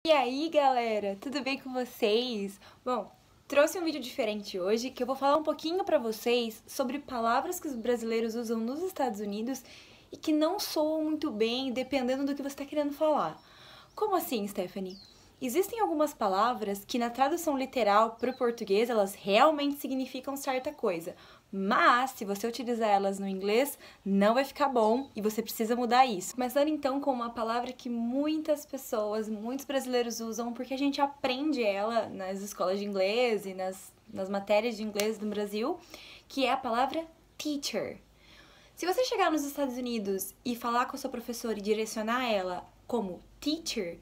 E aí, galera, tudo bem com vocês? Bom, trouxe um vídeo diferente hoje que eu vou falar um pouquinho pra vocês sobre palavras que os brasileiros usam nos Estados Unidos e que não soam muito bem dependendo do que você está querendo falar. Como assim, Stephanie? Existem algumas palavras que na tradução literal para o português elas realmente significam certa coisa, mas se você utilizar elas no inglês não vai ficar bom e você precisa mudar isso. Começando então com uma palavra que muitas pessoas, muitos brasileiros usam porque a gente aprende ela nas escolas de inglês e nas matérias de inglês no Brasil, que é a palavra teacher. Se você chegar nos Estados Unidos e falar com a sua professora e direcionar ela como teacher,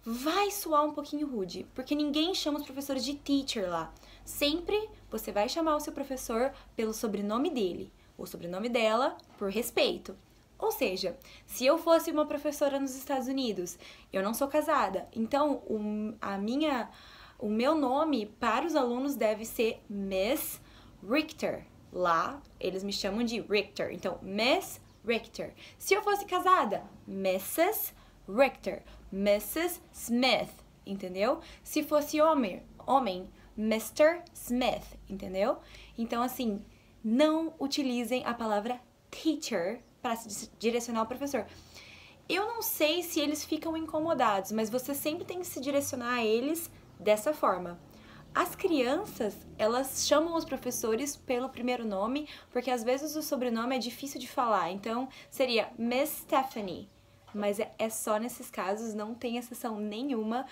vai soar um pouquinho rude, porque ninguém chama os professores de teacher lá. Sempre você vai chamar o seu professor pelo sobrenome dele, ou sobrenome dela, por respeito. Ou seja, se eu fosse uma professora nos Estados Unidos, eu não sou casada, então o meu nome para os alunos deve ser Miss Richter. Lá, eles me chamam de Richter, então Miss Richter. Se eu fosse casada, Mrs. Richter, Mrs. Smith, entendeu? Se fosse homem, Mr. Smith, entendeu? Então, assim, não utilizem a palavra teacher para se direcionar ao professor. Eu não sei se eles ficam incomodados, mas você sempre tem que se direcionar a eles dessa forma. As crianças, elas chamam os professores pelo primeiro nome, porque às vezes o sobrenome é difícil de falar, então seria Miss Stephanie. Mas é só nesses casos, não tem exceção nenhuma.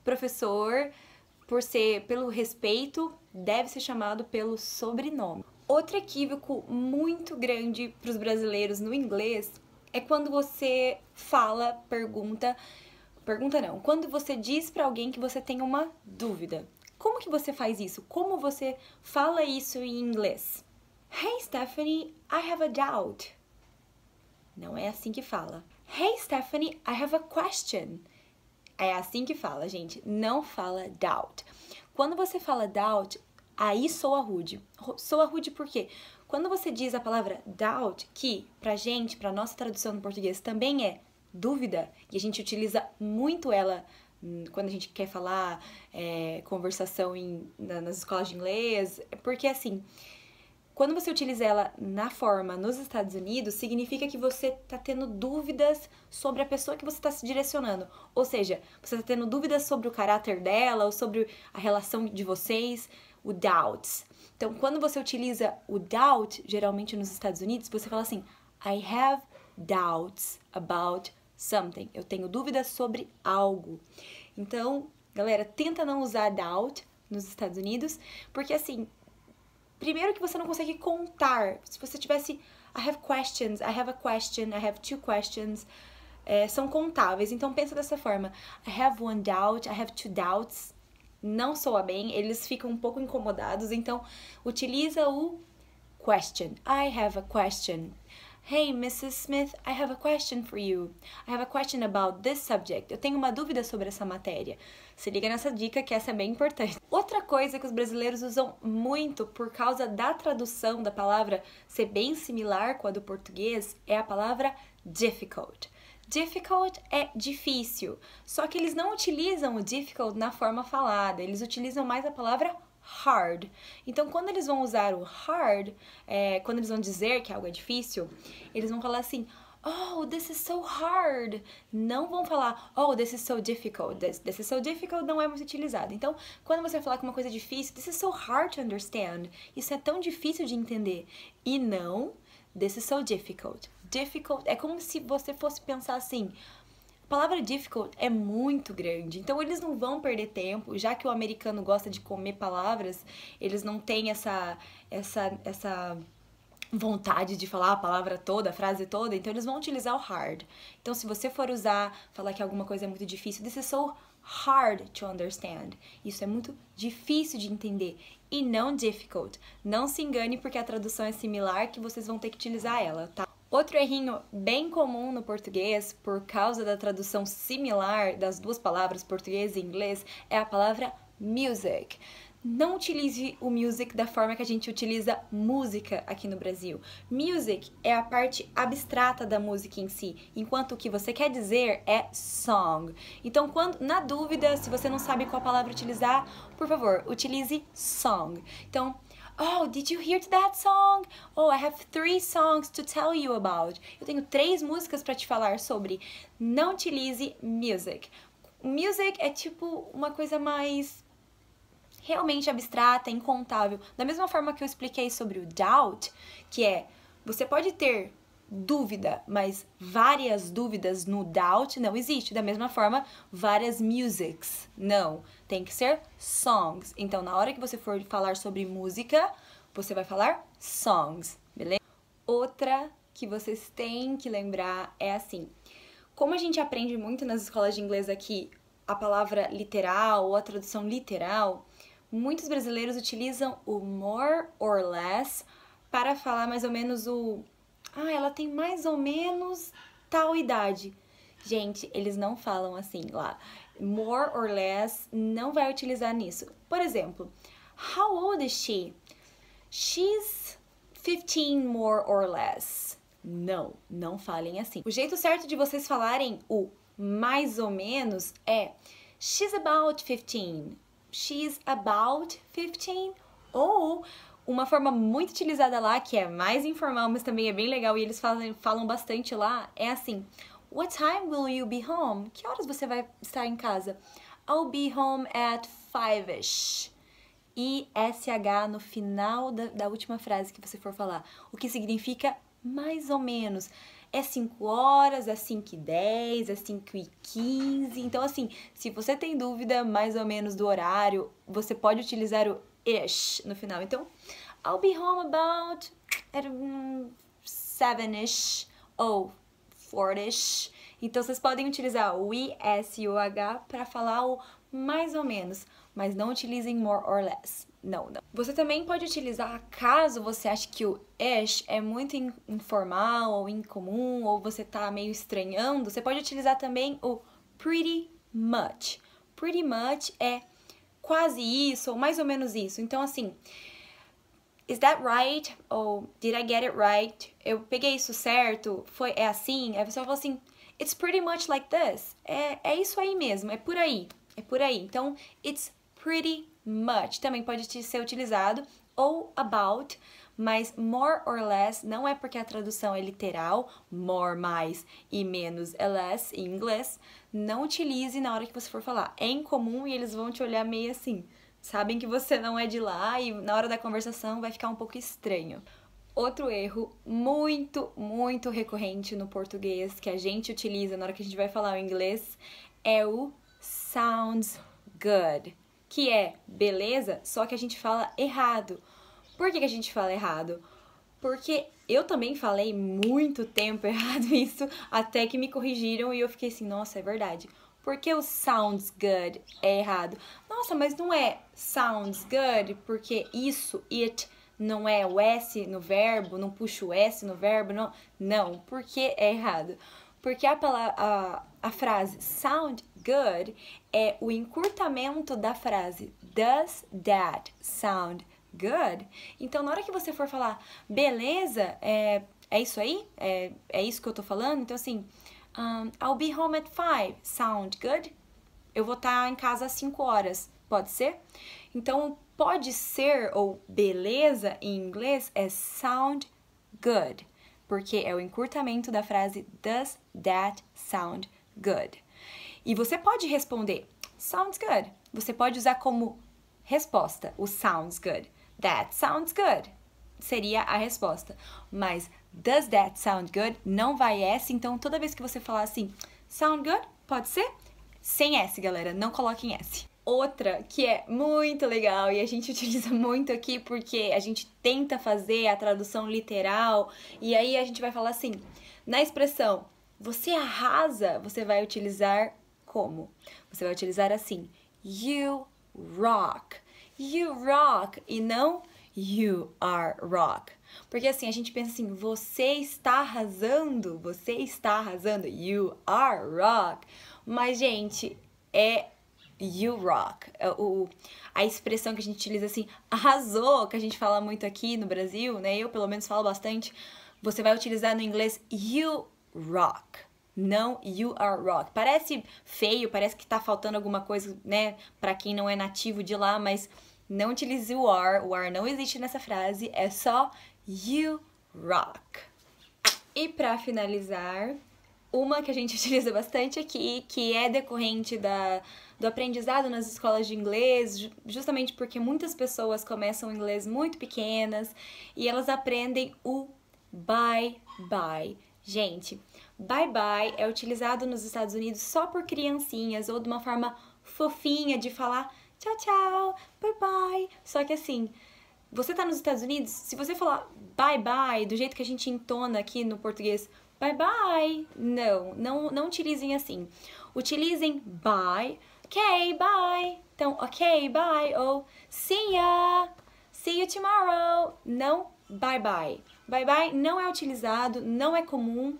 Professor, pelo respeito, deve ser chamado pelo sobrenome. Outro equívoco muito grande para os brasileiros no inglês é quando você quando você diz para alguém que você tem uma dúvida. Como que você faz isso? Como você fala isso em inglês? Hey Stephanie, I have a doubt. Não é assim que fala. Hey Stephanie, I have a question. É assim que fala, gente. Não fala doubt. Quando você fala doubt, aí soa rude. Soa rude por quê? Quando você diz a palavra doubt, que pra nossa tradução no português também é dúvida, e a gente utiliza muito ela quando a gente quer falar conversação nas escolas de inglês, porque assim, quando você utiliza ela na forma nos Estados Unidos, significa que você está tendo dúvidas sobre a pessoa que você está se direcionando. Ou seja, você está tendo dúvidas sobre o caráter dela ou sobre a relação de vocês, o doubts. Então, quando você utiliza o doubt, geralmente nos Estados Unidos, você fala assim, I have doubts about something. Eu tenho dúvidas sobre algo. Então, galera, tenta não usar doubt nos Estados Unidos, porque assim, primeiro que você não consegue contar. Se você tivesse I have questions, I have a question, I have two questions, são contáveis. Então pensa dessa forma. I have one doubt, I have two doubts. Não soa bem, eles ficam um pouco incomodados. Então utiliza o question. I have a question. Hey, Mrs. Smith, I have a question for you. I have a question about this subject. Eu tenho uma dúvida sobre essa matéria. Se liga nessa dica que essa é bem importante. Outra coisa que os brasileiros usam muito por causa da tradução da palavra ser bem similar com a do português é a palavra difficult. Difficult é difícil, só que eles não utilizam o difficult na forma falada, eles utilizam mais a palavra hard. Então, quando eles vão usar o hard, quando eles vão dizer que algo é difícil, eles vão falar assim, oh, this is so hard. Não vão falar, oh, this is so difficult. This is so difficult não é muito utilizado. Então, quando você falar que uma coisa é difícil, this is so hard to understand. Isso é tão difícil de entender. E não, this is so difficult. Difficult é como se você fosse pensar assim, a palavra difficult é muito grande, então eles não vão perder tempo, já que o americano gosta de comer palavras, eles não têm essa vontade de falar a palavra toda, a frase toda, então eles vão utilizar o hard. Então se você for falar que alguma coisa é muito difícil, this is so hard to understand. Isso é muito difícil de entender e não difficult. Não se engane porque a tradução é similar que vocês vão ter que utilizar ela, tá? Outro errinho bem comum no português, por causa da tradução similar das duas palavras, português e inglês, é a palavra music. não utilize o music da forma que a gente utiliza música aqui no Brasil. Music é a parte abstrata da música em si, enquanto o que você quer dizer é song. Então, na dúvida, se você não sabe qual palavra utilizar, por favor, utilize song. Então, oh, did you hear that song? Oh, I have 3 songs to tell you about. Eu tenho 3 músicas para te falar sobre. Não utilize music. Music é tipo uma coisa mais realmente abstrata, incontável. Da mesma forma que eu expliquei sobre o doubt, que é, você pode ter dúvida, mas várias dúvidas no doubt não existe. Da mesma forma, várias musics, não. Tem que ser songs. Então, na hora que você for falar sobre música, você vai falar songs, beleza? Outra que vocês têm que lembrar é assim, como a gente aprende muito nas escolas de inglês aqui, a palavra literal ou a tradução literal, muitos brasileiros utilizam o more or less para falar mais ou menos ela tem mais ou menos tal idade. Gente, eles não falam assim lá. More or less não vai utilizar nisso. Por exemplo, how old is she? She's 15 more or less. Não falem assim. O jeito certo de vocês falarem o mais ou menos é she's about 15. She's about 15. Ou uma forma muito utilizada lá, que é mais informal, mas também é bem legal e eles falam bastante lá, é assim: what time will you be home? Que horas você vai estar em casa? I'll be home at 5ish. I-S-H no final da última frase que você for falar. O que significa mais ou menos. É 5 horas, é 5h10, é 5h15. Então, assim, se você tem dúvida mais ou menos do horário, você pode utilizar o ish no final. Então, I'll be home about at 7ish ou 4ish. Então, vocês podem utilizar o I, S e o H para falar o mais ou menos, mas não utilizem more or less. Não. Você também pode utilizar, caso você ache que o ish é muito informal ou incomum, ou você tá meio estranhando, você pode utilizar também o pretty much. Pretty much é quase isso, ou mais ou menos isso. Então, assim, is that right? Ou did I get it right? Eu peguei isso certo? É assim? Aí você fala assim, it's pretty much like this. É isso aí mesmo, é por aí. É por aí. Então, it's pretty much também pode ser utilizado, ou about, mas more or less não é porque a tradução é literal, more, mais, e menos é less em inglês. Não utilize na hora que você for falar. É incomum e eles vão te olhar meio assim. Sabem que você não é de lá e na hora da conversação vai ficar um pouco estranho. Outro erro muito, muito recorrente no português que a gente utiliza na hora que a gente vai falar o inglês é o sounds good, que é beleza, só que a gente fala errado. Por que a gente fala errado? Porque eu também falei muito tempo errado isso, até que me corrigiram e eu fiquei assim, nossa, é verdade. Porque o sounds good é errado? Nossa, mas não é sounds good porque isso, it, não é o S no verbo, não puxa o S no verbo, não. Não, porque é errado. Porque a frase sound good é o encurtamento da frase does that sound good? Então, na hora que você for falar beleza, é isso aí? É isso que eu tô falando? Então, assim, I'll be home at 5. Sound good? Eu vou estar em casa às 5 horas. Pode ser? Então, pode ser ou beleza em inglês é sound good, porque é o encurtamento da frase does that sound good. E você pode responder sounds good. Você pode usar como resposta o sounds good. That sounds good seria a resposta. Mas does that sound good não vai S, então toda vez que você falar assim, sound good, pode ser sem S, galera, não coloquem S. Outra que é muito legal e a gente utiliza muito aqui porque a gente tenta fazer a tradução literal e aí a gente vai falar assim, na expressão você arrasa, você vai utilizar como? Você vai utilizar assim, you rock. You rock e não you are rock. Porque assim, a gente pensa assim, você está arrasando, you are rock. Mas, gente, é you rock. A expressão que a gente utiliza assim, arrasou, que a gente fala muito aqui no Brasil, né? Eu, pelo menos, falo bastante. Você vai utilizar no inglês you rock. Não you are rock. Parece feio, parece que tá faltando alguma coisa, né? Pra quem não é nativo de lá, mas não utilize o are. O are não existe nessa frase. É só you rock. E pra finalizar, uma que a gente utiliza bastante aqui, que é decorrente do aprendizado nas escolas de inglês, justamente porque muitas pessoas começam o inglês muito pequenas e elas aprendem o bye bye. Gente, bye bye é utilizado nos Estados Unidos só por criancinhas ou de uma forma fofinha de falar tchau, tchau, bye bye. Só que assim, você tá nos Estados Unidos, se você falar bye bye do jeito que a gente entona aqui no português, bye bye, não utilizem assim. Utilizem bye, ok, bye. Então, ok, bye, ou see ya, see you tomorrow. Não bye bye. Bye bye não é utilizado, não é comum.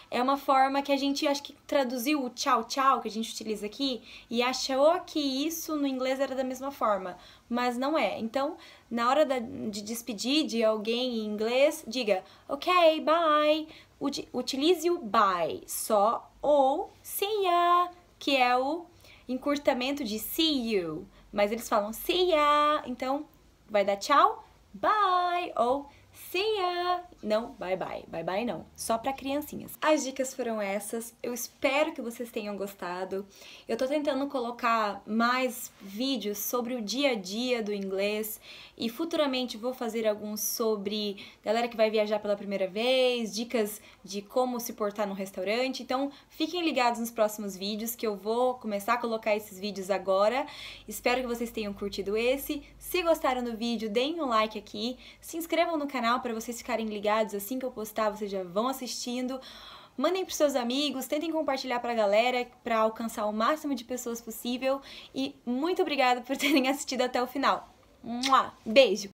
É uma forma que a gente, acho que traduziu o tchau, tchau, que a gente utiliza aqui, e achou que isso no inglês era da mesma forma, mas não é. Então, na hora de despedir de alguém em inglês, diga ok, bye. Utilize o bye só, ou see ya, que é o encurtamento de see you, mas eles falam see ya, então vai dar tchau, bye, ou see ya, não, bye bye, bye bye não, só para criancinhas. As dicas foram essas, eu espero que vocês tenham gostado. Eu tô tentando colocar mais vídeos sobre o dia a dia do inglês e futuramente vou fazer alguns sobre galera que vai viajar pela primeira vez, dicas de como se portar no restaurante, então fiquem ligados nos próximos vídeos que eu vou começar a colocar esses vídeos agora. Espero que vocês tenham curtido esse. Se gostaram do vídeo, deem um like aqui, se inscrevam no canal para vocês ficarem ligados, assim que eu postar vocês já vão assistindo. Mandem para seus amigos, tentem compartilhar para a galera para alcançar o máximo de pessoas possível e muito obrigada por terem assistido até o final. Beijo!